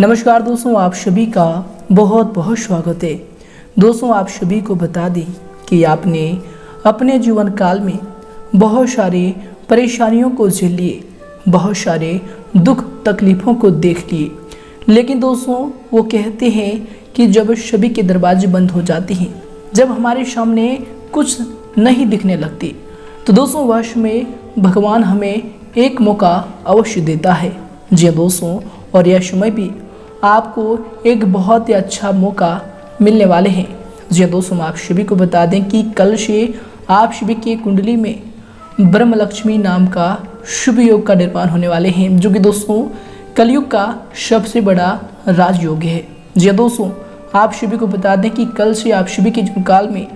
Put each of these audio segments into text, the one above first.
नमस्कार दोस्तों, आप सभी का बहुत बहुत स्वागत है। दोस्तों, आप सभी को बता दें कि आपने अपने जीवन काल में बहुत सारे परेशानियों को झेल लिए, बहुत सारे दुख तकलीफ़ों को देख लिए, लेकिन दोस्तों वो कहते हैं कि जब सभी के दरवाजे बंद हो जाते हैं, जब हमारे सामने कुछ नहीं दिखने लगती, तो दोस्तों वश में भगवान हमें एक मौका अवश्य देता है। जी दोस्तों, और यह समय भी आपको एक बहुत ही अच्छा मौका मिलने वाले हैं। जी दोस्तों, आप सभी को बता दें कि कल से आप सभी की कुंडली में ब्रह्म लक्ष्मी नाम का शुभ योग का निर्माण होने वाले हैं, जो कि दोस्तों कलयुग का सबसे बड़ा राजयोग है। जी दोस्तों, आप सभी को बता दें कि कल से आप सभी के जीवन काल में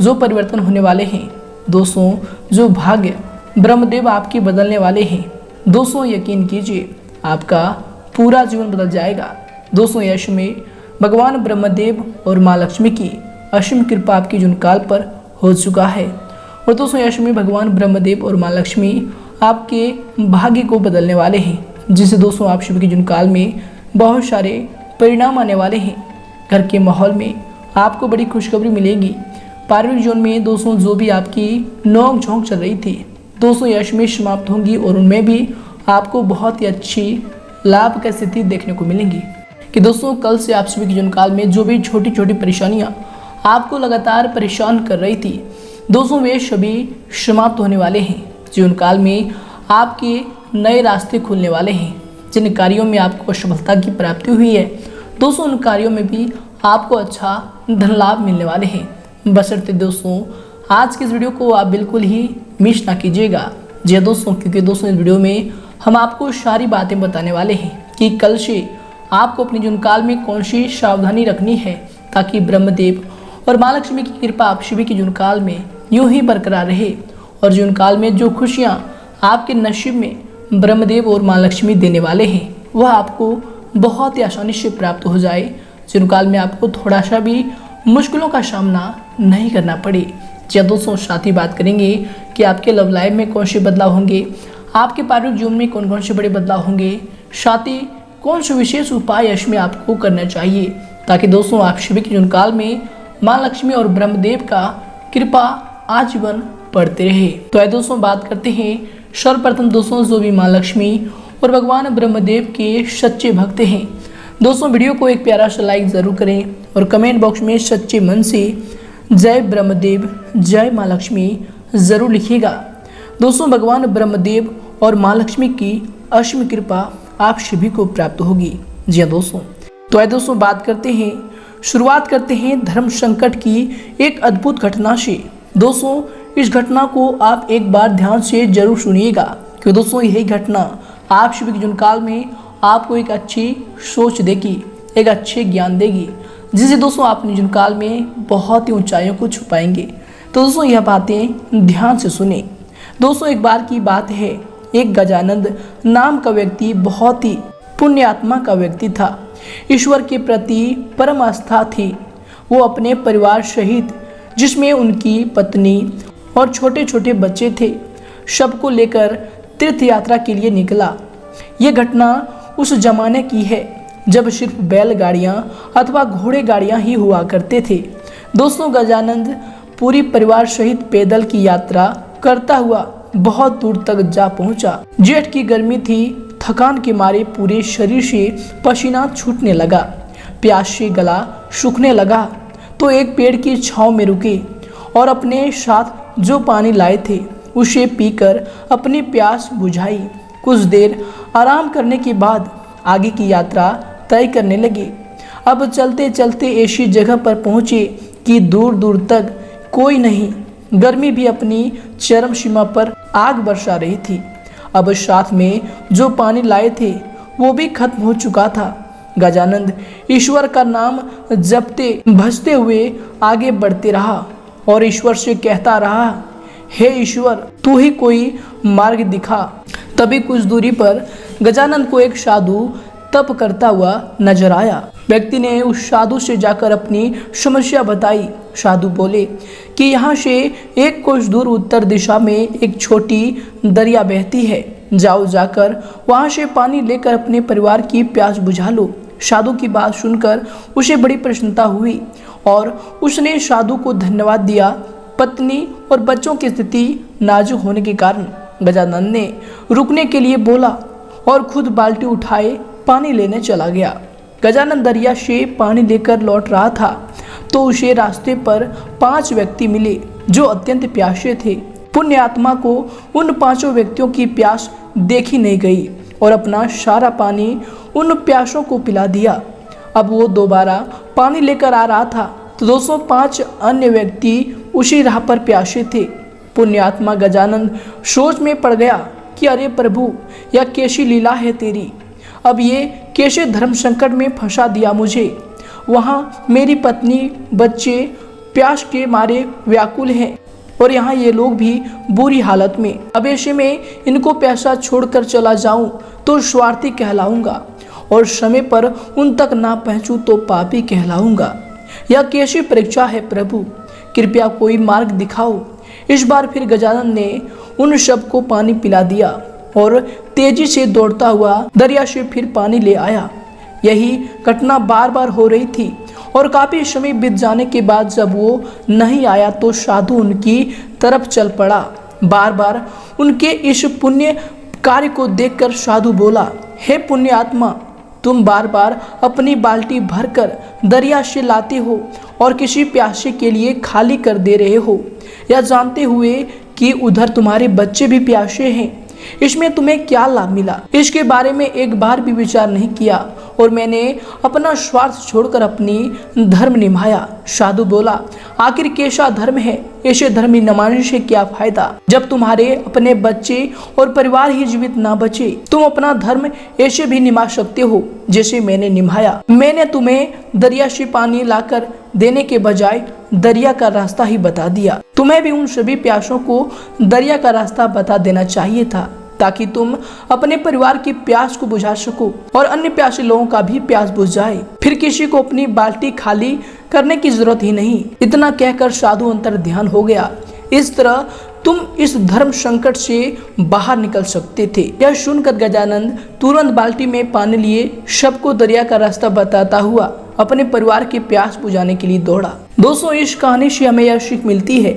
जो परिवर्तन होने वाले हैं, दोस्तों जो भाग्य ब्रह्मदेव आपके बदलने वाले हैं, दोस्तों यकीन कीजिए आपका पूरा जीवन बदल जाएगा। दोस्तों यश में भगवान ब्रह्मदेव और माँ लक्ष्मी की असीम कृपा आपके जीवन काल पर हो चुका है। और दोस्तों यश में भगवान ब्रह्मदेव और माँ लक्ष्मी आपके भाग्य को बदलने वाले हैं, जिससे दोस्तों आप सभी के जीवन काल में बहुत सारे परिणाम आने वाले हैं। घर के माहौल में आपको बड़ी खुशखबरी मिलेगी। पारिवारिक जीवन में दोस्तों जो भी आपकी नोक झोंक चल रही थी, दोस्तों यश में समाप्त होंगी और उनमें भी आपको बहुत ही अच्छी लाभ की स्थिति देखने को मिलेंगी। कि दोस्तों कल से आप सभी के जीवन काल में जो भी छोटी छोटी परेशानियां आपको लगातार परेशान कर रही थी, दोस्तों वे सभी समाप्त होने वाले हैं। जीवन काल में आपके नए रास्ते खुलने वाले हैं। जिन कार्यों में आपको सफलता की प्राप्ति हुई है, दोस्तों उन कार्यों में भी आपको अच्छा धन लाभ मिलने वाले हैं। बशर्ते दोस्तों आज के इस वीडियो को आप बिल्कुल ही मिस ना कीजिएगा। जी दोस्तों, क्योंकि दोस्तों इस वीडियो में हम आपको सारी बातें बताने वाले हैं कि कल से आपको अपने जीवन काल में कौन सी सावधानी रखनी है, ताकि ब्रह्मदेव और माँ लक्ष्मी की कृपा आप सभी के जीवन काल में यूं ही बरकरार रहे और जीवन काल में जो खुशियाँ आपके नसीब में ब्रह्मदेव और माँ लक्ष्मी देने वाले हैं, वह आपको बहुत ही आसानी से प्राप्त हो जाए। जीवन काल में आपको थोड़ा सा भी मुश्किलों का सामना नहीं करना पड़े। जी दोस्तों, साथ ही बात करेंगे कि आपके लव लाइफ में कौन से बदलाव होंगे, आपके पारिवारिक जीवन में कौन कौन से बड़े बदलाव होंगे, साथ ही कौन से विशेष उपाय इसमें आपको करना चाहिए, ताकि दोस्तों आप सभी के जीवन काल में माँ लक्ष्मी और ब्रह्मदेव का कृपा आजीवन बढ़ते रहे। तो दोस्तों बात करते हैं सर्वप्रथम दोस्तों जो भी माँ लक्ष्मी और भगवान ब्रह्मदेव के सच्चे भक्त हैं, दोस्तों वीडियो को एक प्यारा सा लाइक ज़रूर करें और कमेंट बॉक्स में सच्चे मन से जय ब्रह्मदेव जय माँ लक्ष्मी ज़रूर लिखिएगा। दोस्तों भगवान ब्रह्मदेव और माँ लक्ष्मी की असीम कृपा आप सभी को प्राप्त होगी। जी हाँ दोस्तों, तो दोस्तों बात करते हैं, शुरुआत करते हैं धर्म संकट की एक अद्भुत घटना से। दोस्तों इस घटना को आप एक बार ध्यान से जरूर सुनिएगा, क्योंकि दोस्तों यही घटना आप सभी के जीवन काल में आपको एक अच्छी सोच देगी, एक अच्छे ज्ञान देगी, जिससे दोस्तों आप अपने जीवन काल में बहुत ही ऊंचाइयों को छू पाएंगे। तो दोस्तों यह बातें ध्यान से सुने। दोस्तों एक बार की बात है, एक गजानंद नाम का व्यक्ति बहुत ही पुण्यात्मा का व्यक्ति था। ईश्वर के प्रति परम आस्था थी। वो अपने परिवार सहित, जिसमें उनकी पत्नी और छोटे छोटे बच्चे थे, सबको लेकर तीर्थ यात्रा के लिए निकला। ये घटना उस जमाने की है जब सिर्फ बैलगाड़ियाँ अथवा घोड़े गाड़ियाँ ही हुआ करते थे। दोस्तों गजानंद पूरी परिवार सहित पैदल की यात्रा करता हुआ बहुत दूर तक जा पहुंचा। जेठ की गर्मी थी, थकान के मारे पूरे शरीर से पसीना छूटने लगा, प्यास से गला सूखने लगा। तो एक पेड़ की छांव में रुके और अपने साथ जो पानी लाए थे उसे पीकर अपनी प्यास बुझाई। कुछ देर आराम करने के बाद आगे की यात्रा तय करने लगे। अब चलते चलते ऐसी जगह पर पहुँचे कि दूर दूर तक कोई नहीं। गर्मी भी अपनी चरम सीमा पर आग बरसा रही थी। अब साथ में जो पानी लाए थे वो भी खत्म हो चुका था। गजानंद ईश्वर का नाम जपते भजते हुए आगे बढ़ते रहा और ईश्वर से कहता रहा, हे ईश्वर तू ही कोई मार्ग दिखा। तभी कुछ दूरी पर गजानंद को एक साधु तप करता हुआ नजर आया। व्यक्ति ने उस साधु से जाकर अपनी समस्या बताई। साधु बोले कि यहाँ से एक कोस दूर उत्तर दिशा में एक छोटी दरिया बहती है, जाओ जाकर वहाँ से पानी लेकर अपने परिवार की प्यास बुझा लो। साधु की बात सुनकर उसे बड़ी प्रसन्नता हुई और उसने साधु को धन्यवाद दिया। पत्नी और बच्चों की स्थिति नाजुक होने के कारण गजानन ने रुकने के लिए बोला और खुद बाल्टी उठाए पानी लेने चला गया। गजानन दरिया से पानी लेकर लौट रहा था तो उसे रास्ते पर 5 व्यक्ति मिले जो अत्यंत प्यासे थे। पुण्य आत्मा को उन 5 व्यक्तियों की प्यास देखी नहीं गई और अपना सारा पानी उन प्यासों को पिला दिया। अब वो दोबारा पानी लेकर आ रहा था तो 205 अन्य व्यक्ति उसी राह पर प्यासे थे। पुण्यात्मा गजानन सोच में पड़ गया कि अरे प्रभु, यह कैसी लीला है तेरी। अब ये कैसे धर्म संकट में फंसा दिया मुझे। वहाँ मेरी पत्नी बच्चे प्यास के मारे व्याकुल हैं और यहाँ ये लोग भी बुरी हालत में। अब ऐसे में इनको पैसा छोड़कर चला जाऊं तो स्वार्थी कहलाऊंगा और समय पर उन तक ना पहुंचूं तो पापी कहलाऊंगा। यह कैसी परीक्षा है प्रभु, कृपया कोई मार्ग दिखाओ। इस बार फिर गजानन ने उन सबको पानी पिला दिया और तेजी से दौड़ता हुआ दरिया से फिर पानी ले आया। यही घटना बार बार हो रही थी और काफी समय बीत जाने के बाद जब वो नहीं आया तो साधु उनकी तरफ चल पड़ा। बार बार उनके इस पुण्य कार्य को देखकर साधु बोला, हे पुण्य आत्मा, तुम बार बार अपनी बाल्टी भरकर दरिया से लाते हो और किसी प्यासे के लिए खाली कर दे रहे हो, यह जानते हुए कि उधर तुम्हारे बच्चे भी प्यासे हैं। इसमें तुम्हें क्या लाभ मिला? इसके बारे में एक बार भी विचार नहीं किया और मैंने अपना स्वार्थ छोड़कर अपनी धर्म निभाया। साधु बोला, आखिर कैसा धर्म है? ऐसे धर्म न मानने से क्या फायदा जब तुम्हारे अपने बच्चे और परिवार ही जीवित ना बचे। तुम अपना धर्म ऐसे भी निभा सकते हो जैसे मैंने निभाया। मैंने तुम्हें दरिया से पानी लाकर देने के बजाय दरिया का रास्ता ही बता दिया। तुम्हें भी उन सभी प्यासों को दरिया का रास्ता बता देना चाहिए था ताकि तुम अपने परिवार की प्यास को बुझा सको और अन्य प्यासे लोगों का भी प्यास बुझ जाए। फिर किसी को अपनी बाल्टी खाली करने की जरूरत ही नहीं। इतना कहकर साधु अंतर ध्यान हो गया। इस तरह तुम इस धर्म संकट से बाहर निकल सकते थे। यह सुनकर गजानन तुरंत बाल्टी में पानी लिए सबको दरिया का रास्ता बताता हुआ अपने परिवार की प्यास बुझाने के लिए दौड़ा। दोस्तों, इस कहानी से हमें यह सीख मिलती है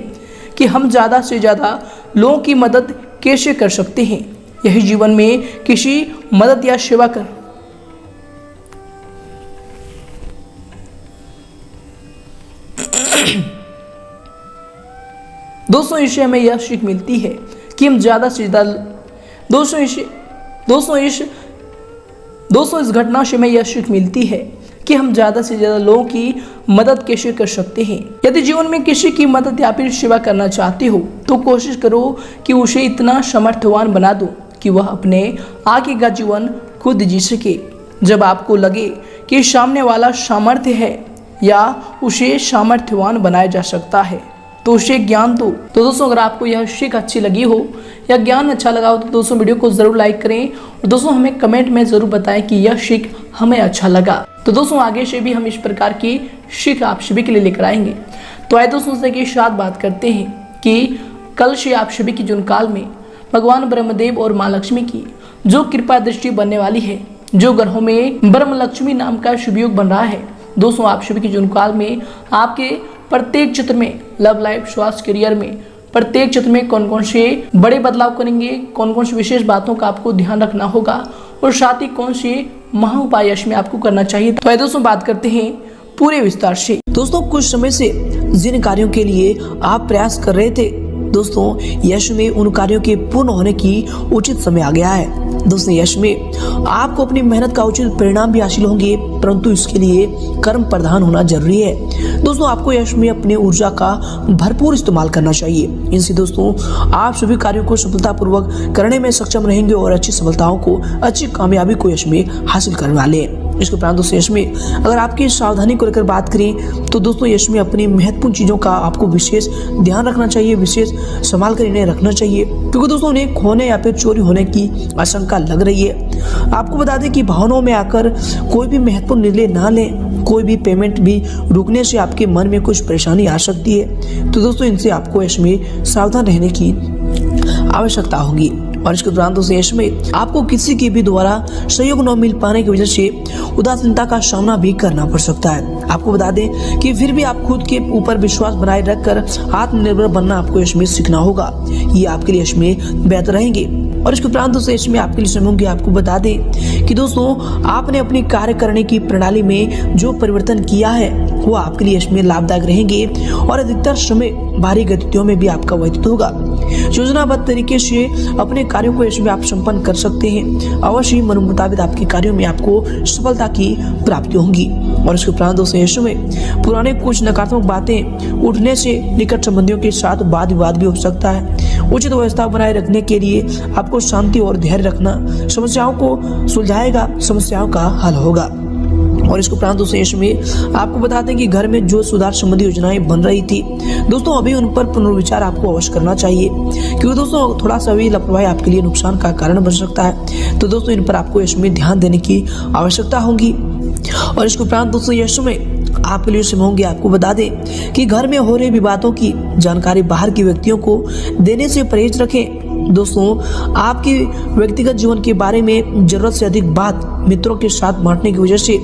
कि हम ज्यादा से ज्यादा लोगों की मदद कैसे कर सकते हैं। यही जीवन में किसी मदद या सेवा कर दोस्तों, इससे हमें यह सीख मिलती है कि हम ज्यादा से ज्यादा दोस्तों इस घटना से हमें यह सीख मिलती है कि हम ज्यादा से ज्यादा लोगों की मदद कैसे कर सकते हैं। यदि जीवन में किसी की मदद या फिर सेवा करना चाहते हो तो कोशिश करो कि उसे इतना समर्थवान बना दो कि वह अपने आगे का जीवन खुद जी सके। जब आपको लगे कि सामने वाला सामर्थ्य है या उसे सामर्थ्यवान बनाया जा सकता है तो उसे ज्ञान दो। तो दोस्तों, अगर आपको यह सीख अच्छी लगी हो या ज्ञान अच्छा लगा हो तो दोस्तों वीडियो को जरूर लाइक करें और दोस्तों हमें कमेंट में जरूर बताएं कि यह सीख हमें अच्छा लगा। तो दोस्तों आगे से भी हम इस प्रकार की सीख आप सभी के लिए लेकर आएंगे। तो आइए दोस्तों से के साथ बात करते हैं कि कल से आप सभी की जीवन काल में भगवान ब्रह्मदेव और माँ लक्ष्मी की जो कृपा दृष्टि बनने वाली है, जो ग्रहों में ब्रह्म लक्ष्मी नाम का शुभ योग बन रहा है। दोस्तों आप सभी की जीवन काल में आपके प्रत्येक क्षेत्र में, लव लाइफ, स्वास्थ्य, करियर में, प्रत्येक क्षेत्र में कौन कौन से बड़े बदलाव करेंगे, कौन कौन सी विशेष बातों का आपको ध्यान रखना होगा और साथ ही कौन से महा उपाय इसमें आपको करना चाहिए। तो आइए दोस्तों बात करते हैं पूरे विस्तार से। दोस्तों कुछ समय से जिन कार्यों के लिए आप प्रयास कर रहे थे, दोस्तों यश में उन कार्यों के पूर्ण होने की उचित समय आ गया है। दोस्तों यश में आपको अपनी मेहनत का उचित परिणाम भी हासिल होंगे, परंतु इसके लिए कर्म प्रधान होना जरूरी है। दोस्तों आपको यश में अपनी ऊर्जा का भरपूर इस्तेमाल करना चाहिए। इनसे दोस्तों आप सभी कार्यों को सफलतापूर्वक करने में सक्षम रहेंगे और अच्छी सफलताओं को, अच्छी कामयाबी को यश में हासिल करने वाले हैं। इसके उपरांत दोस्तों यश में अगर आपकी सावधानी को लेकर बात करें तो दोस्तों यश में अपनी महत्वपूर्ण चीजों का आपको विशेष ध्यान रखना चाहिए, विशेष संभाल कर इन्हें रखना चाहिए, क्योंकि दोस्तों उन्हें खोने या फिर चोरी होने की आशंका लग रही है। आपको बता दें कि भावनाओं में आकर कोई भी महत्वपूर्ण निर्णय ना लें, कोई भी पेमेंट भी रुकने से आपके मन में कुछ परेशानी आ सकती है। तो दोस्तों इनसे आपको यश में सावधान रहने की आवश्यकता होगी। और इसके दौरान दोस्तों यश में आपको किसी के भी द्वारा सहयोग न मिल पाने की वजह से उदासीनता का सामना भी करना पड़ सकता है। आपको बता दें कि फिर भी आप खुद के ऊपर विश्वास बनाए रखकर आत्मनिर्भर बनना आपको यश में सीखना होगा। ये आपके लिए यश में बेहतर रहेंगे। और इसके उपरांत दोस्तों यश में आपके लिए समय होंगे। आपको बता दें कि दोस्तों आपने अपनी कार्य करने की प्रणाली में जो परिवर्तन किया है वो आपके लिए यश में लाभदायक रहेंगे और अधिकतर समय भारी गतिविधियों में भी आपका व्यतीत होगा। योजनाबद्ध तरीके से अपने कार्यों को यश में आप संपन्न कर सकते हैं। अवश्य ही मन मुताबिक आपके कार्यों में आपको सफलता की प्राप्ति होगी। और इसके उपरांत दोस्तों यश में पुराने कुछ नकारात्मक बातें उठने से निकट संबंधियों के साथ वाद विवाद भी हो सकता है। उचित व्यवस्था बनाए रखने के लिए आपको शांति और धैर्य रखना समस्याओं को सुलझाएगा, समस्याओं का हल होगा। और इसके उपरांत दोस्तों यश में आपको बताते हैं कि घर में जो सुधार संबंधी योजनाएं बन रही थी दोस्तों अभी उन पर पुनर्विचार आपको अवश्य करना चाहिए, क्योंकि दोस्तों थोड़ा सा भी लापरवाही आपके लिए नुकसान का कारण बन सकता है। तो दोस्तों इन पर आपको यश में ध्यान देने की आवश्यकता होगी। और इसके उपरांत दोस्तों यश में आपके लिए समय होंगे। आपको बता दें कि घर में हो रहे विवादों की जानकारी बाहर के व्यक्तियों को देने से परहेज रखें। दोस्तों आपके व्यक्तिगत जीवन के बारे में जरूरत से अधिक बात मित्रों के साथ बांटने की वजह से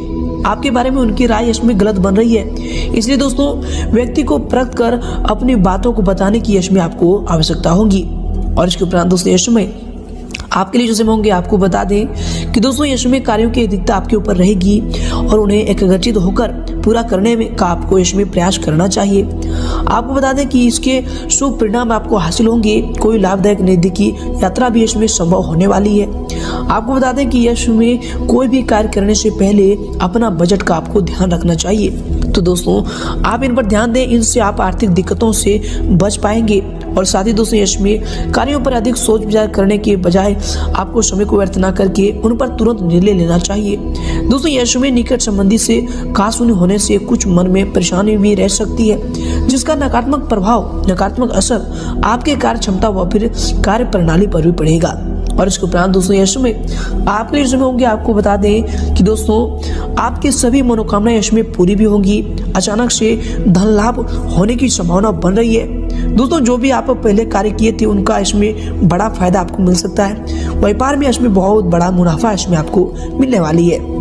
आपके बारे में उनकी राय इसमें गलत बन रही है। इसलिए दोस्तों व्यक्ति को परख कर अपनी बातों को बताने की यश में आपको आवश्यकता होगी। और इसके उपरांत दोस्तों यश में आपके लिए जो समय होंगे। आपको बता दें कि दोस्तों यश में कार्यों की अधिकता आपके ऊपर रहेगी और उन्हें एकाग्रचित होकर पूरा करने में का आपको यश में प्रयास करना चाहिए। आपको बता दें कि इसके शुभ परिणाम आपको हासिल होंगे। कोई लाभदायक नजदीकी यात्रा भी यश में संभव होने वाली है। आपको बता दें कि यश में कोई भी कार्य करने से पहले अपना बजट का आपको ध्यान रखना चाहिए। तो दोस्तों आप इन पर ध्यान दें, इनसे आप आर्थिक दिक्कतों से बच पाएंगे। और साथ ही दोस्तों यश में कार्यों पर अधिक सोच विचार करने के बजाय आपको समय को व्यर्थ न करके उन पर तुरंत निर्णय लेना चाहिए। दोस्तों यश में निकट संबंधी से खासुनी होने से कुछ मन में परेशानी भी रह सकती है, जिसका नकारात्मक प्रभाव, नकारात्मक असर आपके कार्य क्षमता व फिर कार्य प्रणाली पर भी पड़ेगा। और इसके उपरांत दोस्तों यश में आपके लिए समय होंगे। आपको बता दें कि दोस्तों आपकी सभी मनोकामनाएं यश में पूरी भी होंगी। अचानक से धन लाभ होने की संभावना बन रही है। दोस्तों जो भी आप पहले कार्य किए थे उनका इसमें बड़ा फायदा आपको मिल सकता है। व्यापार में इसमें बहुत बड़ा मुनाफा इसमें आपको मिलने वाली है।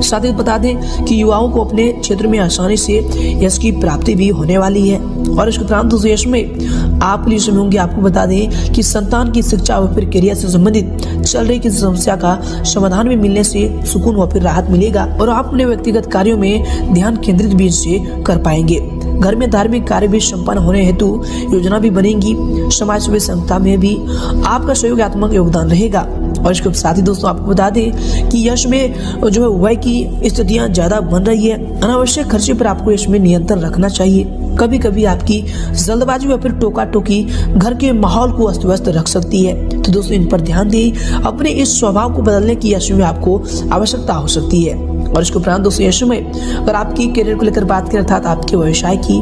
साथ ही बता दें कि युवाओं को अपने क्षेत्र में आसानी से यश की प्राप्ति भी होने वाली है। और इसके उपरांत दोस्तों यश में आप लिए समय होंगे। आपको बता दें कि संतान की शिक्षा व फिर करियर से संबंधित चल रही किसी समस्या का समाधान भी मिलने से सुकून व फिर राहत मिलेगा और आप अपने व्यक्तिगत कार्यों में ध्यान केंद्रित भी इससे कर पाएंगे। घर में धार्मिक कार्य भी संपन्न होने हेतु योजना भी बनेगी। समाज सेवा संस्था में भी आपका सहयोगात्मक योगदान रहेगा। और इसके साथ ही दोस्तों आपको बता दें कि यश में जो है व्यय की स्थितियां ज्यादा बन रही है। अनावश्यक खर्चे पर आपको यश में नियंत्रण रखना चाहिए। कभी कभी आपकी जल्दबाजी या फिर टोका टोकी घर के माहौल को अस्त व्यस्त रख सकती है। तो दोस्तों इन पर ध्यान दें। अपने इस स्वभाव को बदलने की यश में आपको आवश्यकता हो सकती है। और इसके उपरांत दोस्तों यश में अगर आपकी करियर को लेकर बात करें अर्थात आपके व्यवसाय की,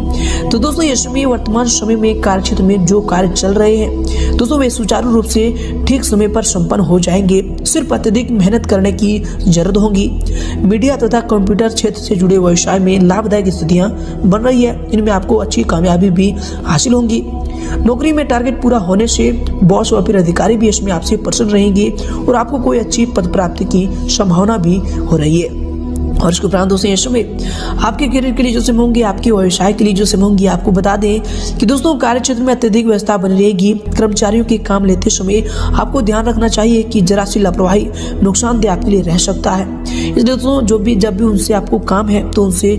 तो दोस्तों यश में वर्तमान समय में कार्य क्षेत्र में जो कार्य चल रहे हैं दोस्तों वे सुचारू रूप से ठीक समय पर संपन्न हो जाएंगे। सिर्फ अत्यधिक मेहनत करने की जरूरत होगी। मीडिया तथा कंप्यूटर क्षेत्र से जुड़े व्यवसाय में लाभदायक स्थितियां बन रही है। इनमें आपको अच्छी कामयाबी भी हासिल होंगी। नौकरी में टारगेट पूरा होने से बॉस व फिर अधिकारी भी इसमें आपसे प्रसन्न रहेंगे और आपको कोई अच्छी पद प्राप्ति की संभावना भी हो रही है। और इसके उपरांत दोस्तों यश में आपके करियर के लिए जो समय होंगे, आपके व्यवसाय के लिए जो समय होंगे, आपको बता दें कि दोस्तों कार्य क्षेत्र में अत्यधिक व्यवस्था बनी रहेगी। कर्मचारियों के काम लेते समय आपको ध्यान रखना चाहिए कि जरा सी लापरवाही नुकसानदेह आपके लिए रह सकता है। इसलिए दोस्तों जब भी उनसे आपको काम है तो उनसे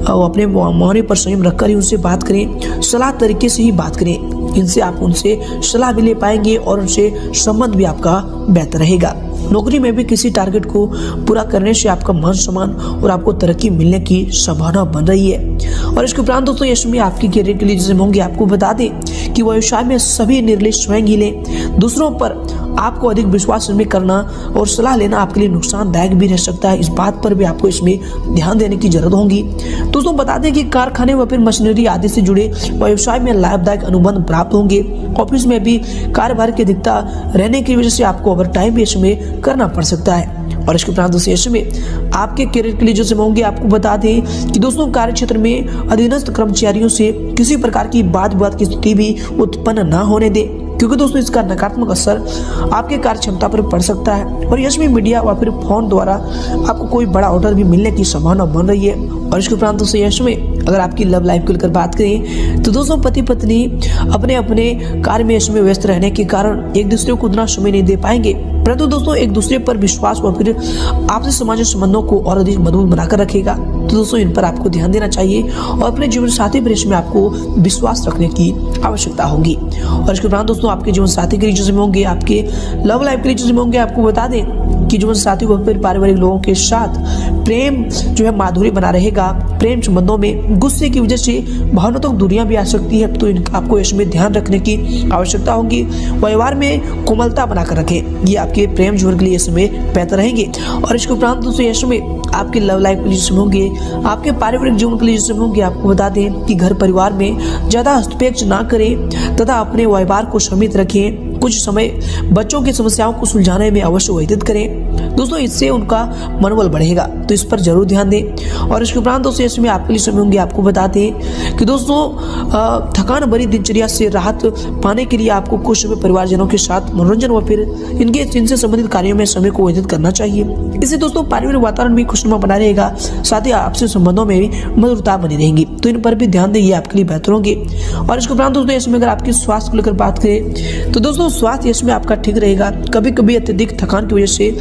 अपने मौन पर संयम रखकर ही उनसे बात करें। सलाह तरीके से ही बात करें। इनसे आप उनसे सलाह भी ले पाएंगे और उनसे संबंध भी आपका बेहतर रहेगा। नौकरी में भी किसी टारगेट को पूरा करने से आपका मान सम्मान और आपको तरक्की मिलने की संभावना बन रही है। और इसके उपरांत दोस्तों यश में आपकी करियर के लिए जैसे होंगे, आपको बता दें कि व्यवसाय में सभी निर्णय स्वयं ही लें। दूसरों पर आपको अधिक विश्वास में करना और सलाह लेना आपके लिए नुकसानदायक भी रह सकता है। इस बात पर भी आपको इसमें ध्यान देने की जरूरत होगी। दोस्तों बता दें कि कारखाने व फिर मशीनरी आदि से जुड़े व्यवसाय में लाभदायक अनुबंध प्राप्त होंगे। ऑफिस में भी कार्यभार की अधिकता रहने की वजह से आपको ओवर टाइम भी इसमें करना पड़ सकता है। और इसके उपरांत दोस्तों यश में आपके करियर के लिए जो समय होंगे, आपको बता दें कि दोस्तों कार्य क्षेत्र में अधीनस्थ कर्मचारियों से किसी प्रकार की वाद विवाद की स्थिति भी उत्पन्न न होने दें। क्योंकि दोस्तों इसका नकारात्मक असर आपके कार्य क्षमता पर पड़ सकता है और यश में मीडिया व फिर फोन द्वारा आपको कोई बड़ा ऑर्डर भी मिलने की संभावना बन रही है। और इसके उपरांत दोस्तों यश में अगर आपकी लव लाइफ को लेकर बात करें तो दोस्तों पति पत्नी अपने अपने कार्य में यश में व्यस्त रहने के कारण एक दूसरे को उतना समय नहीं दे पाएंगे, परंतु दोस्तों एक दूसरे पर विश्वास व फिर आपसी सामाजिक संबंधों को और अधिक मजबूत बनाकर रखेगा। तो दोस्तों इन पर आपको ध्यान देना चाहिए और अपने जीवन साथी पर में आपको विश्वास रखने की आवश्यकता होगी। और इसके उपरांत दोस्तों आपके जीवन साथी के रिलेशनशिप में होंगे, आपके लव लाइफ के रिलेशनशिप में होंगे, आपको बता दें कि जीवन साथी व फिर पारिवारिक लोगों के साथ प्रेम जो है माधुर्य बना रहेगा। प्रेम संबंधों में गुस्से की वजह से भावनात्मक दूरियां भी आ सकती है, तो इनका आपको इसमें ध्यान रखने की आवश्यकता होगी। व्यवहार में कोमलता बनाकर रखें, ये आपके प्रेम जीवन के लिए इसमें बेहतर रहेंगे। और इसके उपरांत दोस्तों इसमें आपके लव लाइफ के लिए होंगे, आपके पारिवारिक जीवन के लिए होंगे, आपको बता दें कि घर परिवार में ज्यादा हस्तक्षेप ना करें तथा अपने व्यवहार को सीमित रखें। कुछ समय बच्चों की समस्याओं को सुलझाने में अवश्य व्यतीत करें दोस्तों, इससे उनका मनोबल बढ़ेगा, तो इस पर जरूर ध्यान दें। और इसके उपरांत दोस्तों इसमें आपके लिए समय होंगे, आपको बताते हैं कि दोस्तों थकान भरी दिनचर्या से राहत पाने के लिए आपको कुछ समय परिवारजनों के साथ मनोरंजन व फिर इनसे संबंधित कार्यों में समय को व्यतीत करना चाहिए। इससे दोस्तों पारिवारिक वातावरण भी खुशनुमा बना रहेगा, साथ ही आपसी संबंधों में भी मधुरता बनी रहेगी, तो इन पर भी ध्यान दें, ये आपके लिए बेहतर होंगे। और इसके उपरांत दोस्तों इसमें अगर आपके स्वास्थ्य को लेकर बात करें तो दोस्तों स्वास्थ्य इसमें आपका ठीक रहेगा। कभी कभी अत्यधिक थकान की वजह से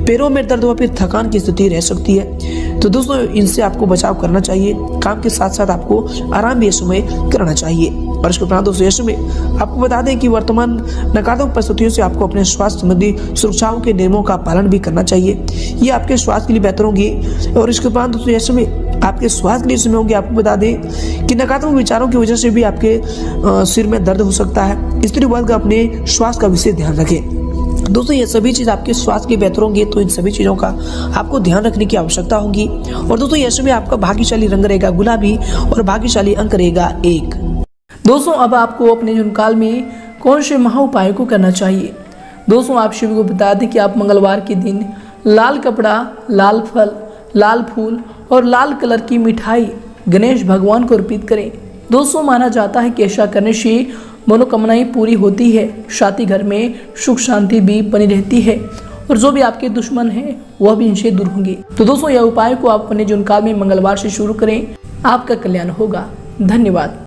पैरों में दर्द व फिर थकान की स्थिति रह सकती है, तो दोस्तों इनसे आपको बचाव करना चाहिए। काम के साथ साथ आपको आराम भी इस समय करना चाहिए। और इसके उपरांत दोस्तों इसमें आपको बता दें कि वर्तमान नकारात्मक परिस्थितियों से आपको अपने स्वास्थ्य संबंधी सुरक्षाओं के नियमों का पालन भी करना चाहिए, ये आपके स्वास्थ्य के लिए बेहतर होंगे। और इसके उपरांत दोस्तों इसमें आपके स्वास्थ्य के लिए समय होंगे, आपको बता दें कि नकारात्मक विचारों की वजह से भी आपके सिर में दर्द हो सकता है। स्त्री वर्ग अपने स्वास्थ्य का विशेष ध्यान रखें दोस्तों, ये सभी चीज़ आपके स्वास्थ्य के लिए बेहतर होंगे, तो इन सभी चीज़ों का आपको ध्यान रखने की आवश्यकता होगी। और दोस्तों यश में आपका भाग्यशाली रंग रहेगा गुलाबी और भाग्यशाली अंक रहेगा 1। दोस्तों अब आपको अपने जीवन काल में कौन से महा उपायों को करना चाहिए। दोस्तों आप सभी को बता दें कि आप मंगलवार के दिन लाल कपड़ा, लाल फल, लाल फूल और लाल कलर की मिठाई गणेश भगवान को अर्पित करें। दोस्तों माना जाता है कि ऐसा करने से मनोकामनाएं पूरी होती है, साथ ही घर में सुख शांति भी बनी रहती है और जो भी आपके दुश्मन हैं वह भी इनसे दूर होंगे। तो दोस्तों यह उपाय को आप अपने जीवन काल में मंगलवार से शुरू करें, आपका कल्याण होगा। धन्यवाद।